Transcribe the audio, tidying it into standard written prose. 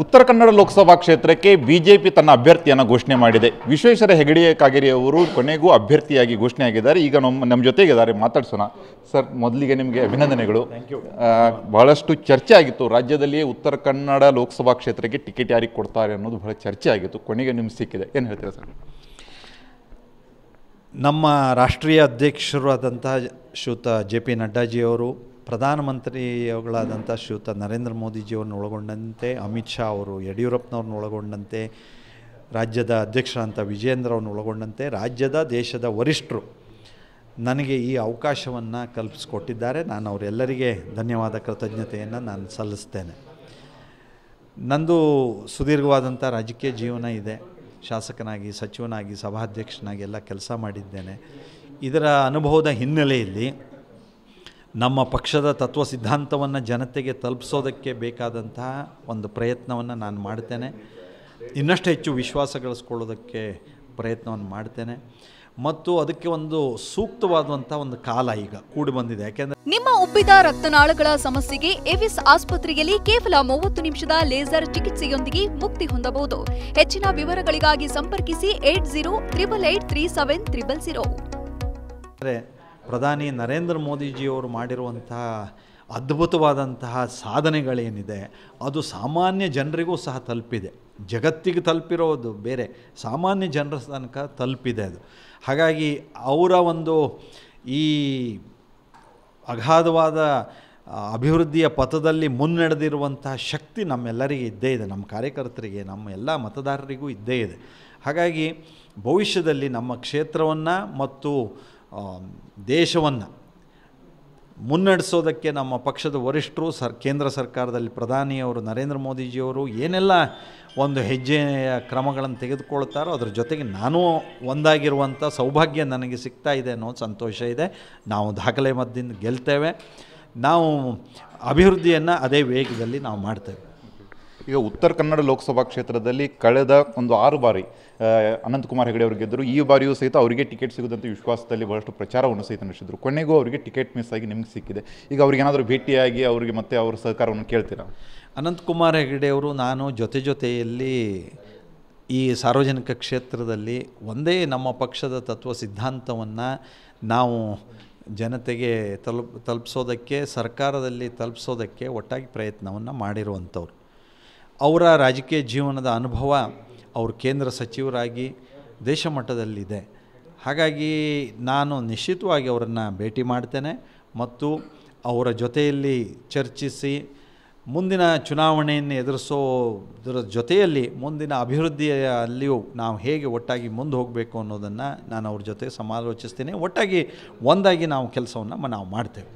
ಉತ್ತರ ಕನ್ನಡ ಲೋಕಸಭಾ ಕ್ಷೇತ್ರಕ್ಕೆ ಬಿಜೆಪಿ ತನ್ನ ಅಭ್ಯರ್ಥಿಯನ್ನು ಘೋಷಣೆ ಮಾಡಿದೆ. ವಿಶ್ವೇಶ್ವರ ಹೆಗಡೆ ಕಾಗೇರಿ ಅವರು ಕೊನೆಗೂ ಅಭ್ಯರ್ಥಿಯಾಗಿ ಘೋಷಣೆ ಆಗಿದ್ದಾರೆ. ಈಗ ನಮ್ಮ ಜೊತೆಗಿದ್ದಾರೆ, ಮಾತಾಡ್ಸೋಣ. ಸರ್, ಮೊದಲಿಗೆ ನಿಮಗೆ ಅಭಿನಂದನೆಗಳು. ಬಹಳಷ್ಟು ಚರ್ಚೆ ಆಗಿತ್ತು ರಾಜ್ಯದಲ್ಲಿ ಉತ್ತರ ಕನ್ನಡ ಲೋಕಸಭಾ ಕ್ಷೇತ್ರಕ್ಕೆ ಟಿಕೆಟ್ ಯಾರಿಗೆ ಕೊಡ್ತಾರೆ ಅನ್ನೋದು ಬಹಳ ಚರ್ಚೆ ಆಗಿತ್ತು. ಕೊನೆಗೆ ನಿಮ್ಗೆ ಸಿಕ್ಕಿದೆ, ಏನು ಹೇಳ್ತೀರಾ ಸರ್? ನಮ್ಮ ರಾಷ್ಟ್ರೀಯ ಅಧ್ಯಕ್ಷರಾದಂಥ ಶ್ರೀಯುತ JP ನಡ್ಡಾಜಿಯವರು, ಪ್ರಧಾನಮಂತ್ರಿಗಳಾದಂಥ ಶ್ರೀಯುತ ನರೇಂದ್ರ ಮೋದಿಜಿಯವ್ರನ್ನ ಒಳಗೊಂಡಂತೆ ಅಮಿತ್ ಶಾ ಅವರು, ಯಡಿಯೂರಪ್ಪನವ್ರನ್ನ ಒಳಗೊಂಡಂತೆ ರಾಜ್ಯದ ಅಧ್ಯಕ್ಷರಾದಂಥ ವಿಜಯೇಂದ್ರ ಅವ್ರನ್ನ ಒಳಗೊಂಡಂತೆ ದೇಶದ ವರಿಷ್ಠರು ನನಗೆ ಈ ಅವಕಾಶವನ್ನು ಕಲ್ಪಿಸಿಕೊಟ್ಟಿದ್ದಾರೆ. ನಾನು ಅವರೆಲ್ಲರಿಗೆ ಧನ್ಯವಾದ, ಕೃತಜ್ಞತೆಯನ್ನು ನಾನು ಸಲ್ಲಿಸ್ತೇನೆ. ನಂದು ಸುದೀರ್ಘವಾದಂಥ ರಾಜಕೀಯ ಜೀವನ ಇದೆ. ಶಾಸಕನಾಗಿ, ಸಚಿವನಾಗಿ, ಸಭಾಧ್ಯಕ್ಷನಾಗಿ ಎಲ್ಲ ಕೆಲಸ ಮಾಡಿದ್ದೇನೆ. ಇದರ ಅನುಭವದ ಹಿನ್ನೆಲೆಯಲ್ಲಿ ನಮ್ಮ ಪಕ್ಷದ ತತ್ವ ಸಿದ್ಧಾಂತವನ್ನು ಜನತೆಗೆ ತಲುಪಿಸೋದಕ್ಕೆ ಬೇಕಾದಂತಹ ಒಂದು ಪ್ರಯತ್ನವನ್ನು ನಾನು ಮಾಡ್ತೇನೆ. ಇನ್ನಷ್ಟು ಹೆಚ್ಚು ವಿಶ್ವಾಸ ಗಳಿಸ್ಕೊಳ್ಳೋದಕ್ಕೆ ಪ್ರಯತ್ನವನ್ನು ಮಾಡ್ತೇನೆ ಮತ್ತು ಅದಕ್ಕೆ ಒಂದು ಸೂಕ್ತವಾದಂಥ ಒಂದು ಕಾಲ ಈಗ ಕೂಡಿ ಬಂದಿದೆ. ಯಾಕೆಂದರೆ ನಿಮ್ಮ ಉಬ್ಬಿದ ರಕ್ತನಾಳಗಳ ಸಮಸ್ಯೆಗೆ ಎವಿಸ್ ಆಸ್ಪತ್ರೆಯಲ್ಲಿ ಕೇವಲ 30 ನಿಮಿಷದ ಲೇಸರ್ ಚಿಕಿತ್ಸೆಯೊಂದಿಗೆ ಮುಕ್ತಿ ಹೊಂದಬಹುದು. ಹೆಚ್ಚಿನ ವಿವರಗಳಿಗಾಗಿ ಸಂಪರ್ಕಿಸಿ 8038370000. ಪ್ರಧಾನಿ ನರೇಂದ್ರ ಮೋದಿಜಿಯವರು ಮಾಡಿರುವಂತಹ ಅದ್ಭುತವಾದಂತಹ ಸಾಧನೆಗಳೇನಿದೆ ಅದು ಸಾಮಾನ್ಯ ಜನರಿಗೂ ಸಹ ತಲುಪಿದೆ. ಜಗತ್ತಿಗೆ ತಲುಪಿರೋದು ಬೇರೆ, ಸಾಮಾನ್ಯ ಜನರ ತನಕ ತಲುಪಿದೆ ಅದು. ಹಾಗಾಗಿ ಅವರ ಒಂದು ಈ ಅಗಾಧವಾದ ಅಭಿವೃದ್ಧಿಯ ಪಥದಲ್ಲಿ ಮುನ್ನಡೆದಿರುವಂತಹ ಶಕ್ತಿ ನಮ್ಮೆಲ್ಲರಿಗೆ ಇದ್ದೇ ಇದೆ, ನಮ್ಮ ಕಾರ್ಯಕರ್ತರಿಗೆ, ನಮ್ಮ ಎಲ್ಲ ಮತದಾರರಿಗೂ ಇದ್ದೇ ಇದೆ. ಹಾಗಾಗಿ ಭವಿಷ್ಯದಲ್ಲಿ ನಮ್ಮ ಕ್ಷೇತ್ರವನ್ನು ಮತ್ತು ದೇಶವನ್ನು ಮುನ್ನಡೆಸೋದಕ್ಕೆ ನಮ್ಮ ಪಕ್ಷದ ವರಿಷ್ಠರು, ಕೇಂದ್ರ ಸರ್ಕಾರದಲ್ಲಿ ಪ್ರಧಾನಿಯವರು ನರೇಂದ್ರ ಮೋದಿಜಿಯವರು ಏನೆಲ್ಲ ಒಂದು ಹೆಜ್ಜೆಯ ಕ್ರಮಗಳನ್ನು ತೆಗೆದುಕೊಳ್ತಾರೋ ಅದರ ಜೊತೆಗೆ ನಾನು ಒಂದಾಗಿರುವಂಥ ಸೌಭಾಗ್ಯ ನನಗೆ ಸಿಗ್ತಾ ಇದೆ ಅನ್ನೋ ಸಂತೋಷ ಇದೆ. ನಾವು ದಾಖಲೆ ಮತದಿಂದ ಗೆಲ್ತೇವೆ. ನಾವು ಅಭಿವೃದ್ಧಿಯನ್ನು ಅದೇ ವೇಗದಲ್ಲಿ ನಾವು ಮಾಡ್ತೇವೆ. ಈಗ ಉತ್ತರ ಕನ್ನಡ ಲೋಕಸಭಾ ಕ್ಷೇತ್ರದಲ್ಲಿ ಕಳೆದ ಒಂದು 6 ಬಾರಿ ಅನಂತಕುಮಾರ್ ಹೆಗಡೆ ಅವರು ಗೆದ್ದರು. ಈ ಬಾರಿಯೂ ಸಹಿತ ಅವರಿಗೆ ಟಿಕೆಟ್ ಸಿಗುದಂಥ ವಿಶ್ವಾಸದಲ್ಲಿ ಬಹಳಷ್ಟು ಪ್ರಚಾರವನ್ನು ಸಹಿತ ನಡೆಸಿದ್ರು. ಕೊನೆಗೂ ಅವರಿಗೆ ಟಿಕೆಟ್ ಮಿಸ್ ಆಗಿ ನಿಮ್ಗೆ ಸಿಕ್ಕಿದೆ. ಈಗ ಅವ್ರಿಗೆ ಏನಾದರೂ ಭೇಟಿಯಾಗಿ ಅವರಿಗೆ ಮತ್ತೆ ಅವರ ಸಹಕಾರವನ್ನು ಕೇಳ್ತೀರಾ? ಅನಂತಕುಮಾರ್ ಹೆಗಡೆ ಅವರು ನಾನು ಜೊತೆಯಲ್ಲಿ ಈ ಸಾರ್ವಜನಿಕ ಕ್ಷೇತ್ರದಲ್ಲಿ ಒಂದೇ ನಮ್ಮ ಪಕ್ಷದ ತತ್ವ ಸಿದ್ಧಾಂತವನ್ನು ನಾವು ಜನತೆಗೆ ತಲುಪಿಸೋದಕ್ಕೆ, ಸರ್ಕಾರದಲ್ಲಿ ತಲುಪಿಸೋದಕ್ಕೆ ಒಟ್ಟಾಗಿ ಪ್ರಯತ್ನವನ್ನು ಮಾಡಿರುವಂಥವ್ರು. ಅವರ ರಾಜಕೀಯ ಜೀವನದ ಅನುಭವ ಅವರು ಕೇಂದ್ರ ಸಚಿವರಾಗಿ ದೇಶ ಮಟ್ಟದಲ್ಲಿದೆ. ಹಾಗಾಗಿ ನಾನು ನಿಶ್ಚಿತವಾಗಿ ಅವರನ್ನು ಭೇಟಿ ಮಾಡ್ತೇನೆ ಮತ್ತು ಅವರ ಜೊತೆಯಲ್ಲಿ ಚರ್ಚಿಸಿ ಮುಂದಿನ ಚುನಾವಣೆಯನ್ನು ಎದುರಿಸೋದರ ಜೊತೆಯಲ್ಲಿ ಮುಂದಿನ ಅಭಿವೃದ್ಧಿಯಲ್ಲಿಯೂ ನಾವು ಹೇಗೆ ಒಟ್ಟಾಗಿ ಮುಂದೆ ಹೋಗಬೇಕು ಅನ್ನೋದನ್ನು ನಾನು ಅವ್ರ ಜೊತೆ ಸಮಾಲೋಚಿಸ್ತೀನಿ. ಒಟ್ಟಾಗಿ ಒಂದಾಗಿ ನಾವು ಕೆಲಸವನ್ನು ನಾವು ಮಾಡ್ತೇವೆ.